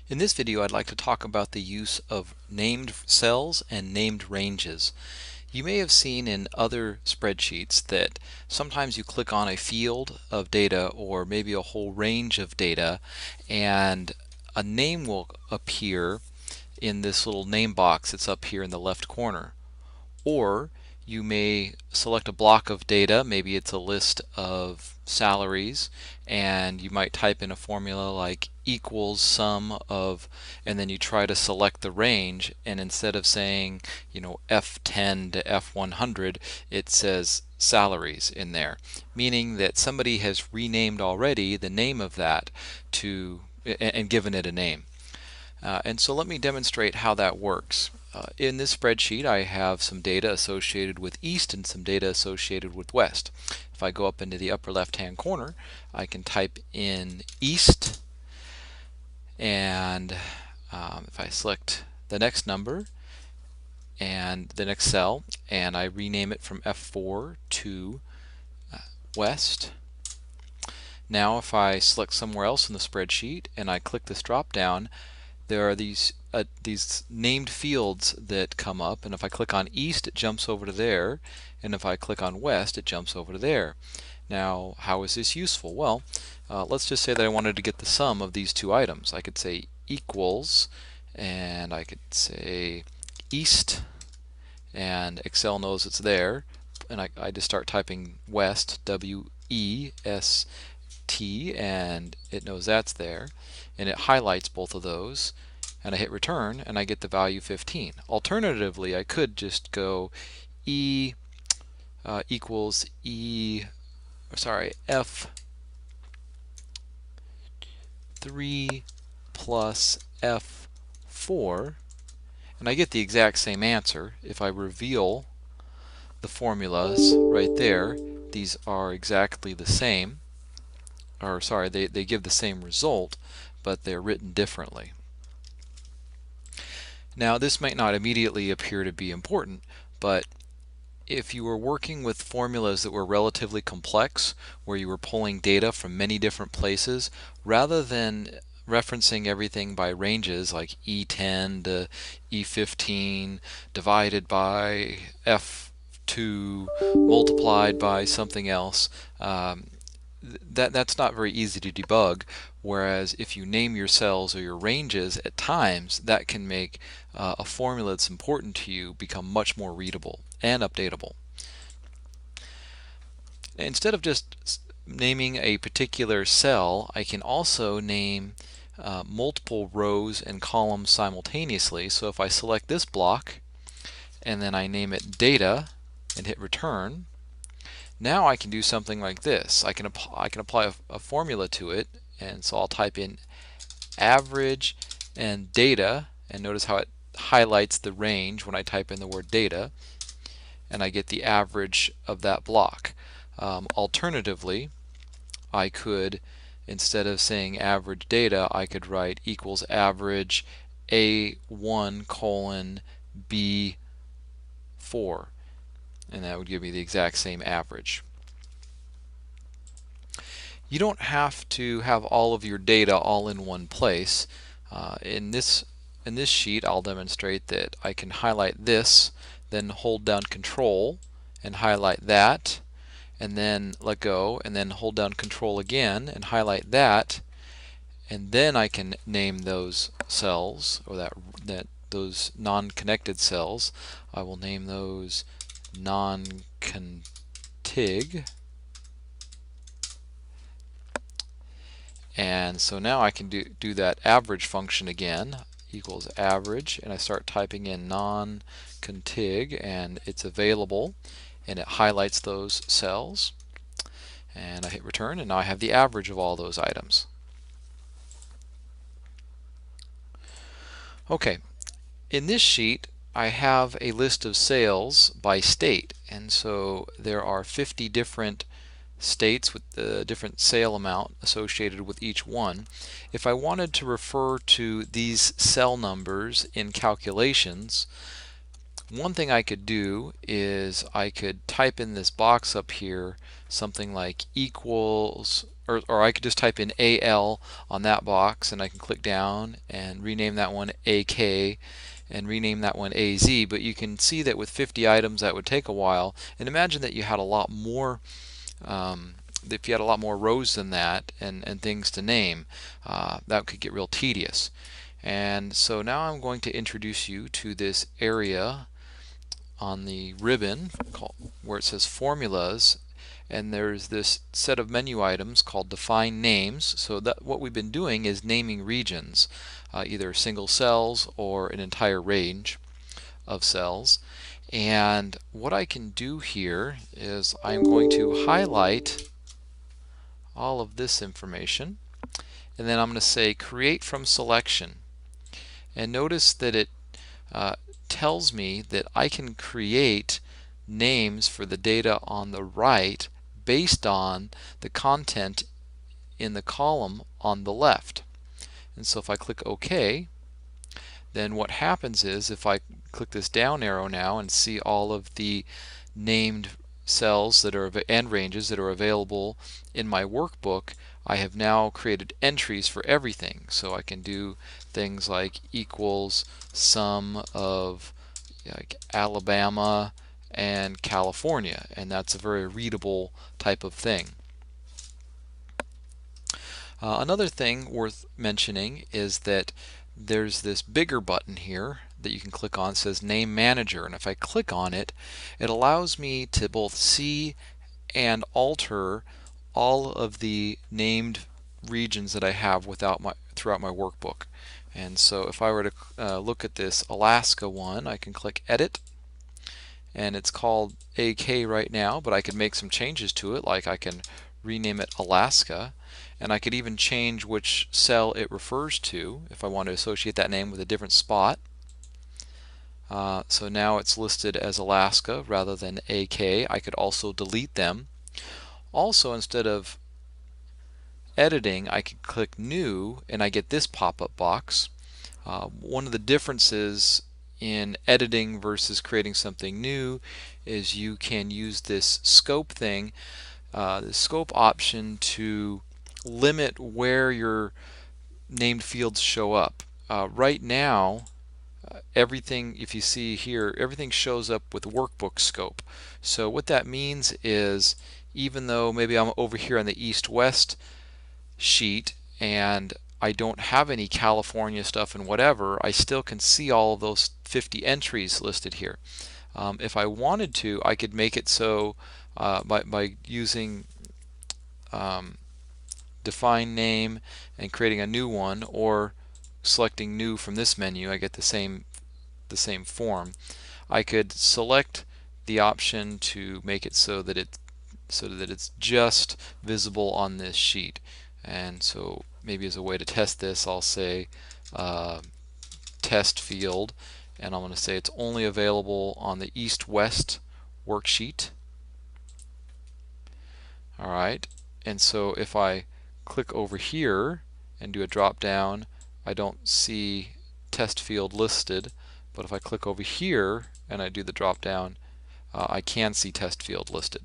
In this video, I'd like to talk about the use of named cells and named ranges. You may have seen in other spreadsheets that sometimes you click on a field of data or maybe a whole range of data and a name will appear in this little name box that's up here in the left corner. Or you may select a block of data, maybe it's a list of salaries, and you might type in a formula like equals sum of, and then you try to select the range, and instead of saying, F10 to F100, it says salaries in there, meaning that somebody has renamed already the name of that to and given it a name. And so let me demonstrate how that works. In this spreadsheet I have some data associated with East and some data associated with West. If I go up into the upper left hand corner, I can type in East, and if I select the next number and the next cell and I rename it from F4 to West. Now if I select somewhere else in the spreadsheet and I click this drop down, there are these named fields that come up, and if I click on East it jumps over to there, and if I click on West it jumps over to there. Now how is this useful? Well, let's just say that I wanted to get the sum of these two items. I could say equals, and I could say East, and Excel knows it's there, and I just start typing West, W-E-S-T, and it knows that's there, and it highlights both of those, and I hit return and I get the value 15. Alternatively, I could just go E equals F3 plus F4, and I get the exact same answer. If I reveal the formulas right there, these are exactly the same, or sorry, they give the same result, but they're written differently. Now this might not immediately appear to be important, but if you were working with formulas that were relatively complex, where you were pulling data from many different places, rather than referencing everything by ranges like E10 to E15 divided by F2 multiplied by something else, that's not very easy to debug, whereas if you name your cells or your ranges at times, that can make a formula that's important to you become much more readable and updatable. Instead of just naming a particular cell, I can also name multiple rows and columns simultaneously. So if I select this block and then I name it data and hit return, now I can do something like this. I can apply a formula to it, and so I'll type in average and data, and notice how it highlights the range when I type in the word data, and I get the average of that block. Alternatively, I could, instead of saying average data, I could write equals average A1 colon B4, and that would give me the exact same average. You don't have to have all of your data all in one place. In this sheet I'll demonstrate that I can highlight this, then hold down Control and highlight that, and then let go, and then hold down Control again and highlight that, and then I can name those cells, or those non-connected cells. I will name those non-contig, and so now I can do that average function again, equals average, and I start typing in non-contig, and it's available, and it highlights those cells, and I hit return, and now I have the average of all those items. Okay, in this sheet I have a list of sales by state, and so there are 50 different states with the different sale amount associated with each one. If I wanted to refer to these cell numbers in calculations, one thing I could do is I could type in this box up here something like equals, or I could just type in AL on that box, and I can click down and rename that one AK and rename that one AZ. But you can see that with 50 items that would take a while. And imagine that you had a lot more if you had a lot more rows than that and things to name, that could get real tedious. And so now I'm going to introduce you to this area on the ribbon where it says Formulas, and there's this set of menu items called Define Names. So that what we've been doing is naming regions, either single cells or an entire range of cells. And what I can do here is I'm going to highlight all of this information, and then I'm going to say create from selection. And notice that it tells me that I can create names for the data on the right based on the content in the column on the left. And so if I click OK, then what happens is if I click this down arrow now and see all of the named cells that are and ranges that are available in my workbook, I have now created entries for everything. So I can do things like equals sum of like Alabama and California, and that's a very readable type of thing. Another thing worth mentioning is that there's this bigger button here that you can click on. It says Name Manager, and if I click on it, it allows me to both see and alter all of the named regions that I have throughout my workbook. And so if I were to look at this Alaska one, I can click Edit, and it's called AK right now, but I could make some changes to it, like I can rename it Alaska, and I could even change which cell it refers to if I want to associate that name with a different spot. So now it's listed as Alaska rather than AK. I could also delete them. Also, instead of editing, I could click New and I get this pop-up box. One of the differences in editing versus creating something new is you can use this scope thing, the scope option, to limit where your named fields show up. Right now, everything, if you see here, everything shows up with workbook scope. So what that means is, even though maybe I'm over here on the east-west sheet and I don't have any California stuff and whatever, I still can see all of those 50 entries listed here. If I wanted to, I could make it so by using define name and creating a new one, or selecting new from this menu, I get the same form. I could select the option to make it so that it's just visible on this sheet. And so maybe as a way to test this, I'll say test field, and I'm going to say it's only available on the east-west worksheet. Alright, and so if I click over here and do a drop down, I don't see test field listed, but if I click over here and I do the drop down, I can see test field listed.